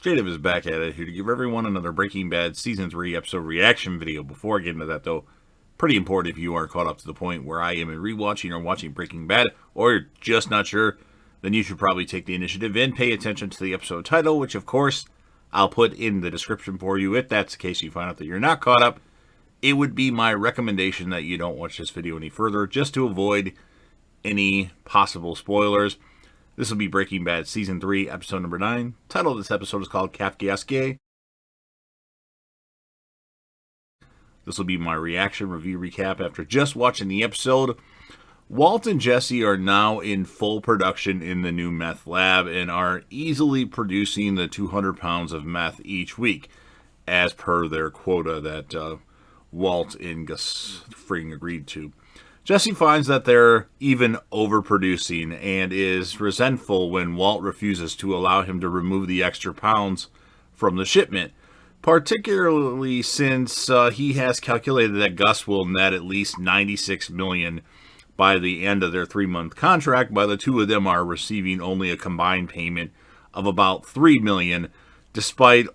Creative is back at it here to give everyone another Breaking Bad Season 3 episode reaction video. Before I get into that, though, pretty important if you are caught up to the point where I am in rewatching or watching Breaking Bad, or you're just not sure, then you should probably take the initiative and pay attention to the episode title, which, of course, I'll put in the description for you. If that's the case, you find out that you're not caught up, it would be my recommendation that you don't watch this video any further, just to avoid any possible spoilers. This will be Breaking Bad Season 3, Episode number 9. Title of this episode is called Kafkaesque. This will be my reaction, review, recap after just watching the episode. Walt and Jesse are now in full production in the new meth lab and are easily producing the 200 pounds of meth each week, as per their quota that Walt and Gus Fring agreed to. Jesse finds that they're even overproducing and is resentful when Walt refuses to allow him to remove the extra pounds from the shipment, particularly since he has calculated that Gus will net at least $96 million by the end of their 3-month contract, while the two of them are receiving only a combined payment of about $3 million, despite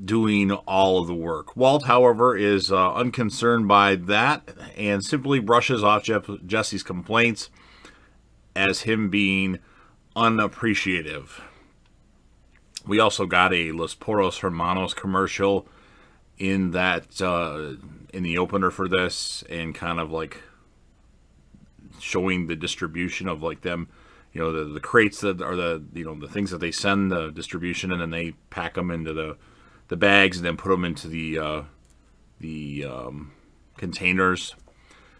doing all of the work. Walt, however, is unconcerned by that and simply brushes off Jesse's complaints as him being unappreciative. We also got a Los Porros Hermanos commercial in that in the opener for this, and kind of like showing the distribution of like them, you know, the crates that are the things that they send the distribution, and then they pack them into the bags and then put them into the containers.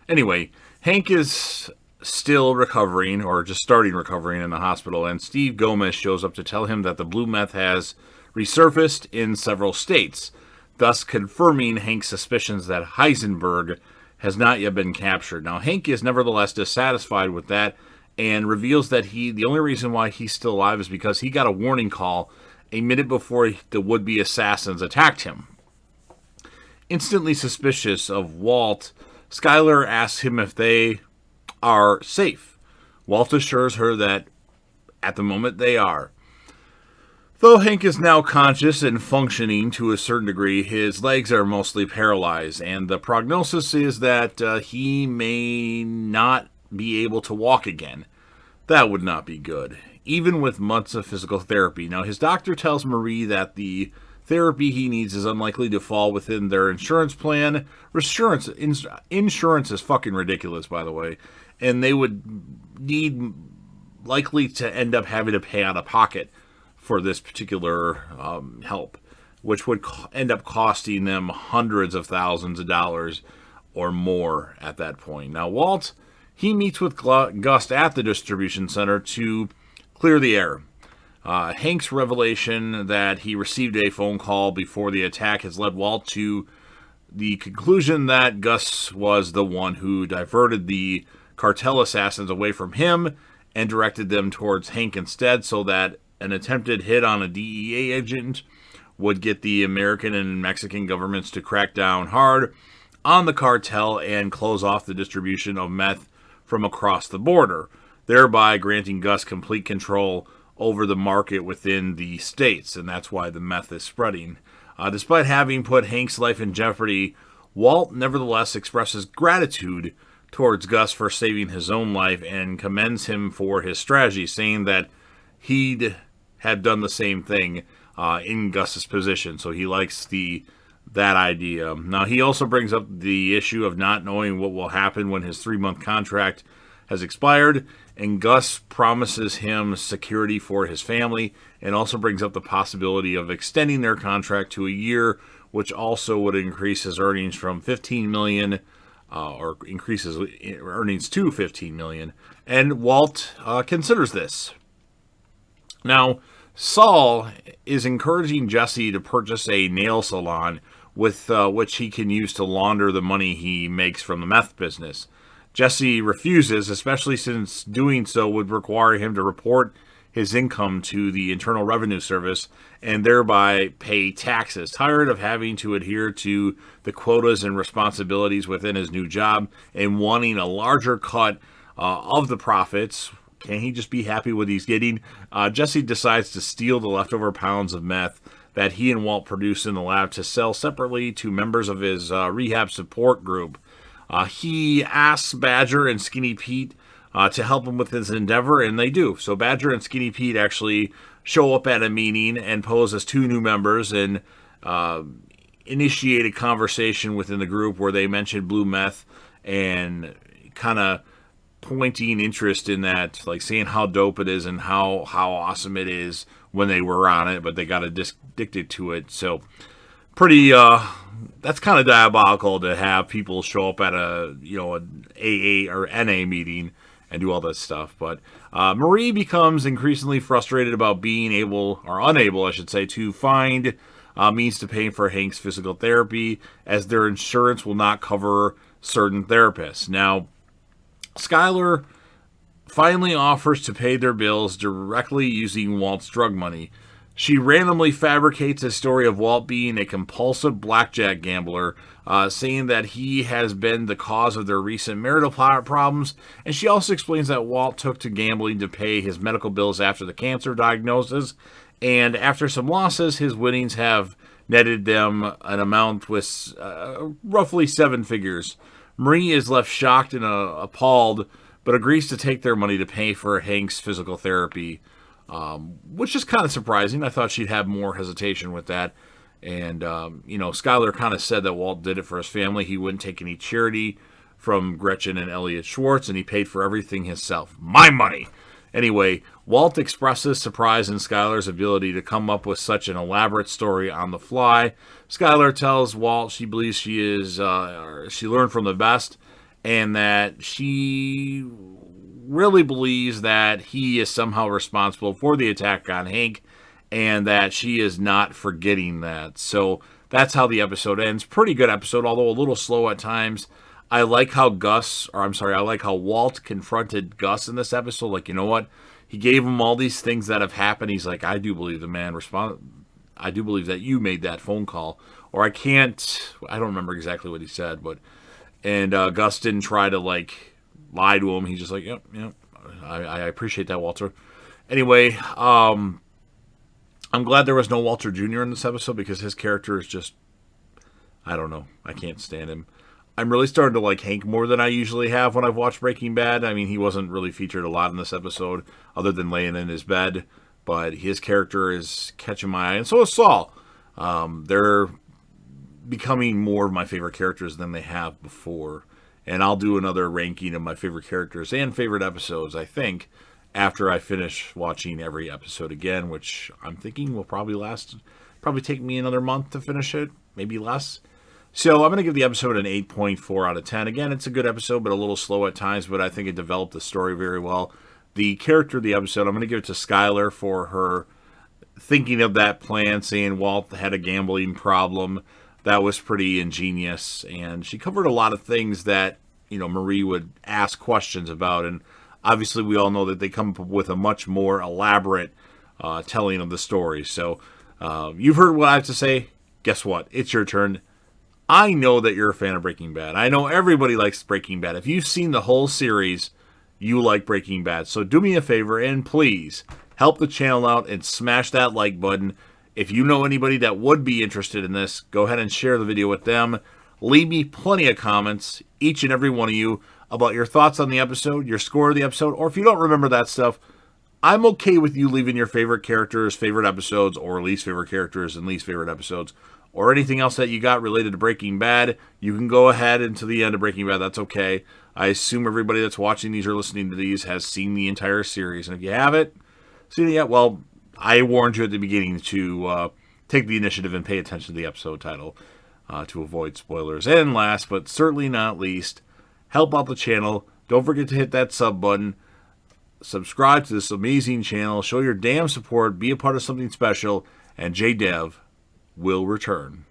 Anyway, Hank is still recovering, or just starting recovering, in the hospital, and Steve Gomez shows up to tell him that the blue meth has resurfaced in several states, thus confirming Hank's suspicions that Heisenberg has not yet been captured. Now, Hank is nevertheless dissatisfied with that and reveals that the only reason why he's still alive is because he got a warning call a minute before the would-be assassins attacked him. Instantly suspicious of Walt, Skyler asks him if they are safe. Walt assures her that at the moment they are. Though Hank is now conscious and functioning to a certain degree, his legs are mostly paralyzed, and the prognosis is that he may not be able to walk again. That would not be good, even with months of physical therapy. Now, his doctor tells Marie that the therapy he needs is unlikely to fall within their insurance plan. Insurance is fucking ridiculous, by the way, and they would need likely to end up having to pay out of pocket for this particular help, which would end up costing them hundreds of thousands of dollars or more at that point. Now, Walt, he meets with Gus at the distribution center to clear the air. Hank's revelation that he received a phone call before the attack has led Walt to the conclusion that Gus was the one who diverted the cartel assassins away from him and directed them towards Hank instead, so that an attempted hit on a DEA agent would get the American and Mexican governments to crack down hard on the cartel and close off the distribution of meth from across the border, thereby granting Gus complete control over the market within the states, and that's why the meth is spreading. Despite having put Hank's life in jeopardy, Walt nevertheless expresses gratitude towards Gus for saving his own life and commends him for his strategy, saying that he'd had done the same thing in Gus's position, so he likes that idea. Now, he also brings up the issue of not knowing what will happen when his 3-month contract has expired, and Gus promises him security for his family, and also brings up the possibility of extending their contract to a year, which also would increase his earnings from $15 million, or increases earnings to $15 million, and Walt considers this. Now, Saul is encouraging Jesse to purchase a nail salon with which he can use to launder the money he makes from the meth business. Jesse refuses, especially since doing so would require him to report his income to the Internal Revenue Service and thereby pay taxes. Tired of having to adhere to the quotas and responsibilities within his new job and wanting a larger cut of the profits, Can he just be happy with what he's getting? Jesse decides to steal the leftover pounds of meth that he and Walt produce in the lab to sell separately to members of his rehab support group. He asks Badger and Skinny Pete to help him with his endeavor, and they do. So Badger and Skinny Pete actually show up at a meeting and pose as two new members and initiate a conversation within the group where they mention blue meth and kind of pointing interest in that, like saying how dope it is and how awesome it is when they were on it, but they got addicted to it. So pretty that's kind of diabolical to have people show up at a an AA or NA meeting and do all that stuff. But Marie becomes increasingly frustrated about being able, or unable I should say, to find means to pay for Hank's physical therapy, as their insurance will not cover certain therapists. Now, Skylar finally offers to pay their bills directly using Walt's drug money. She randomly fabricates a story of Walt being a compulsive blackjack gambler, saying that he has been the cause of their recent marital problems, and she also explains that Walt took to gambling to pay his medical bills after the cancer diagnosis, and after some losses, his winnings have netted them an amount with roughly 7 figures. Marie is left shocked and appalled, but agrees to take their money to pay for Hank's physical therapy, which is kind of surprising. I thought she'd have more hesitation with that. And, Skylar kind of said that Walt did it for his family. He wouldn't take any charity from Gretchen and Elliot Schwartz, and he paid for everything himself. My money! Anyway, Walt expresses surprise in Skylar's ability to come up with such an elaborate story on the fly. Skylar tells Walt she believes she learned from the best, and that she really believes that he is somehow responsible for the attack on Hank, and that she is not forgetting that. So that's how the episode ends. Pretty good episode, although a little slow at times. I like how Walt confronted Gus in this episode. Like, you know what? He gave him all these things that have happened. He's like, I do believe the man I do believe that you made that phone call. Or I don't remember exactly what he said, and Gus didn't try to lie to him. He's just like, yep, I appreciate that, Walter. Anyway, I'm glad there was no Walter Jr. in this episode, because his character is just, I don't know. I can't stand him. I'm really starting to like Hank more than I usually have when I've watched Breaking Bad. I mean, he wasn't really featured a lot in this episode, other than laying in his bed, but his character is catching my eye, and so is Saul. They're becoming more of my favorite characters than they have before, and I'll do another ranking of my favorite characters and favorite episodes, I think, after I finish watching every episode again, which I'm thinking will probably take me another month to finish it, maybe less. So I'm going to give the episode an 8.4 out of 10. Again, it's a good episode, but a little slow at times, but I think it developed the story very well. The character of the episode, I'm going to give it to Skylar for her thinking of that plan, saying Walt had a gambling problem. That was pretty ingenious, and she covered a lot of things that, Marie would ask questions about, and obviously we all know that they come up with a much more elaborate telling of the story. So you've heard what I have to say. Guess what? It's your turn. I know that you're a fan of Breaking Bad. I know everybody likes Breaking Bad. If you've seen the whole series, you like Breaking Bad. So do me a favor and please help the channel out and smash that like button. If you know anybody that would be interested in this, go ahead and share the video with them. Leave me plenty of comments, each and every one of you, about your thoughts on the episode, your score of the episode, or if you don't remember that stuff, I'm okay with you leaving your favorite characters, favorite episodes, or least favorite characters and least favorite episodes, or anything else that you got related to Breaking Bad. You can go ahead into the end of Breaking Bad. That's okay. I assume everybody that's watching these or listening to these has seen the entire series. And if you haven't seen it yet, well, I warned you at the beginning to take the initiative and pay attention to the episode title to avoid spoilers. And last, but certainly not least, help out the channel. Don't forget to hit that sub button. Subscribe to this amazing channel. Show your damn support. Be a part of something special. And JDev will return.